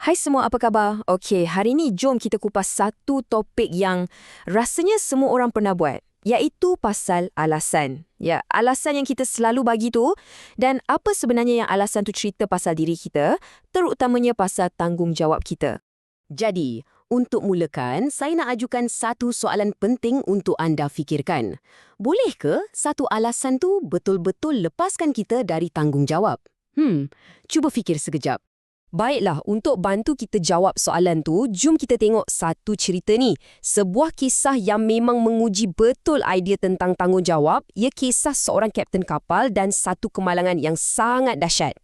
Hai semua, apa khabar? Okey, hari ni jom kita kupas satu topik yang rasanya semua orang pernah buat, iaitu pasal alasan. Ya, alasan yang kita selalu bagi tu, dan apa sebenarnya yang alasan tu cerita pasal diri kita, terutamanya pasal tanggungjawab kita. Jadi, untuk mulakan, saya nak ajukan satu soalan penting untuk anda fikirkan. Boleh ke satu alasan tu betul-betul lepaskan kita dari tanggungjawab? Cuba fikir sekejap. Baiklah, untuk bantu kita jawab soalan tu, jom kita tengok satu cerita ni. Sebuah kisah yang memang menguji betul idea tentang tanggungjawab, ia kisah seorang kapten kapal dan satu kemalangan yang sangat dahsyat.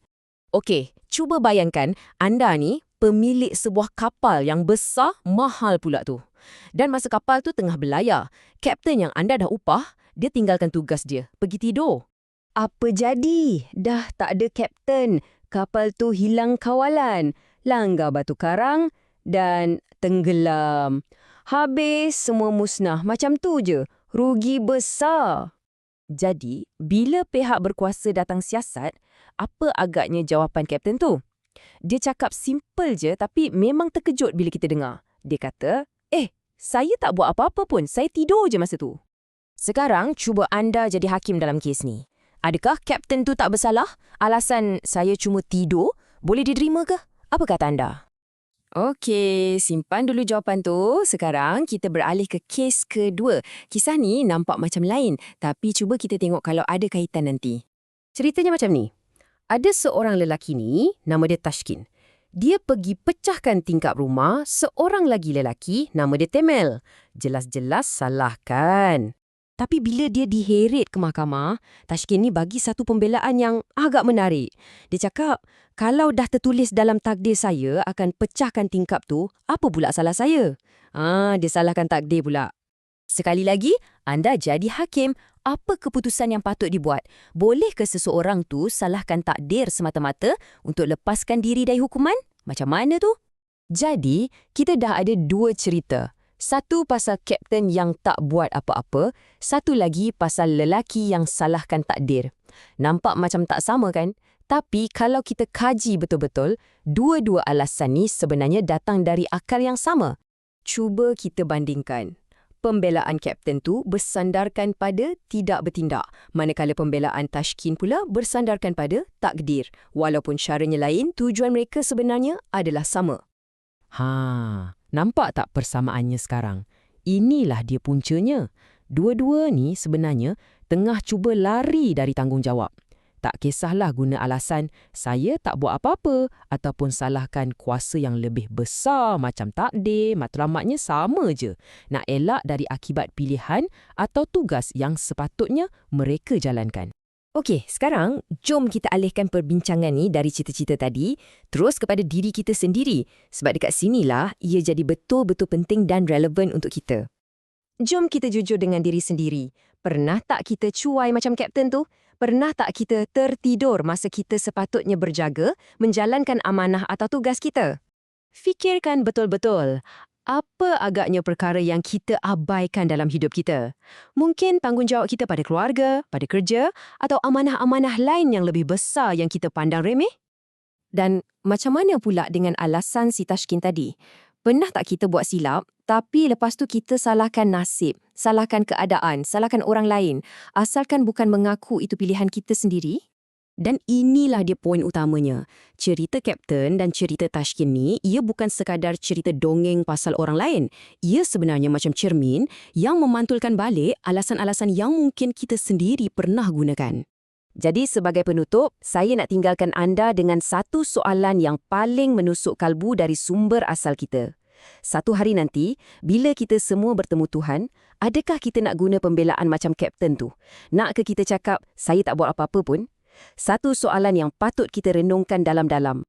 Okey, cuba bayangkan anda ni pemilik sebuah kapal yang besar, mahal pula tu. Dan masa kapal tu tengah berlayar, kapten yang anda dah upah, dia tinggalkan tugas dia, pergi tidur. Apa jadi? Dah tak ada kapten. Kapal tu hilang kawalan, langgar batu karang dan tenggelam. Habis semua musnah, macam tu je. Rugi besar. Jadi, bila pihak berkuasa datang siasat, apa agaknya jawapan kapten tu? Dia cakap simple je tapi memang terkejut bila kita dengar. Dia kata, saya tak buat apa-apa pun, saya tidur je masa tu. Sekarang, cuba anda jadi hakim dalam kes ni. Adakah kapten tu tak bersalah? Alasan saya cuma tidur, boleh diterima ke? Apa kata anda? Okey, simpan dulu jawapan tu. Sekarang kita beralih ke kes kedua. Kisah ni nampak macam lain, tapi cuba kita tengok kalau ada kaitan nanti. Ceritanya macam ni. Ada seorang lelaki ni, nama dia Tashkin. Dia pergi pecahkan tingkap rumah seorang lagi lelaki, nama dia Temel. Jelas-jelas salah kan? Tapi bila dia diheret ke mahkamah, Tashkin ni bagi satu pembelaan yang agak menarik. Dia cakap, kalau dah tertulis dalam takdir saya akan pecahkan tingkap tu, apa pula salah saya? Dia salahkan takdir pula. Sekali lagi, anda jadi hakim. Apa keputusan yang patut dibuat? Boleh ke seseorang tu salahkan takdir semata-mata untuk lepaskan diri dari hukuman? Macam mana tu? Jadi, kita dah ada dua cerita. Satu pasal kapten yang tak buat apa-apa, satu lagi pasal lelaki yang salahkan takdir. Nampak macam tak sama kan? Tapi kalau kita kaji betul-betul, dua-dua alasan ni sebenarnya datang dari akar yang sama. Cuba kita bandingkan. Pembelaan kapten tu bersandarkan pada tidak bertindak, manakala pembelaan Tashkin pula bersandarkan pada takdir. Walaupun caranya lain, tujuan mereka sebenarnya adalah sama. Nampak tak persamaannya sekarang? Inilah dia puncanya. Dua-dua ni sebenarnya tengah cuba lari dari tanggungjawab. Tak kisahlah guna alasan, saya tak buat apa-apa ataupun salahkan kuasa yang lebih besar macam takdir, matlamatnya sama je. Nak elak dari akibat pilihan atau tugas yang sepatutnya mereka jalankan. Okey, sekarang jom kita alihkan perbincangan ni dari cerita-cerita tadi terus kepada diri kita sendiri sebab dekat sinilah ia jadi betul-betul penting dan relevan untuk kita. Jom kita jujur dengan diri sendiri. Pernah tak kita cuai macam kapten tu? Pernah tak kita tertidur masa kita sepatutnya berjaga menjalankan amanah atau tugas kita? Fikirkan betul-betul. Apa agaknya perkara yang kita abaikan dalam hidup kita? Mungkin tanggungjawab kita pada keluarga, pada kerja, atau amanah-amanah lain yang lebih besar yang kita pandang remeh? Dan macam mana pula dengan alasan si Tashkin tadi? Pernah tak kita buat silap, tapi lepas tu kita salahkan nasib, salahkan keadaan, salahkan orang lain, asalkan bukan mengaku itu pilihan kita sendiri? Dan inilah dia poin utamanya. Cerita kapten dan cerita Tashkin ni, ia bukan sekadar cerita dongeng pasal orang lain. Ia sebenarnya macam cermin yang memantulkan balik alasan-alasan yang mungkin kita sendiri pernah gunakan. Jadi sebagai penutup, saya nak tinggalkan anda dengan satu soalan yang paling menusuk kalbu dari sumber asal kita. Satu hari nanti, bila kita semua bertemu Tuhan, adakah kita nak guna pembelaan macam kapten tu? Nak ke kita cakap, saya tak buat apa-apa pun? Satu soalan yang patut kita renungkan dalam-dalam.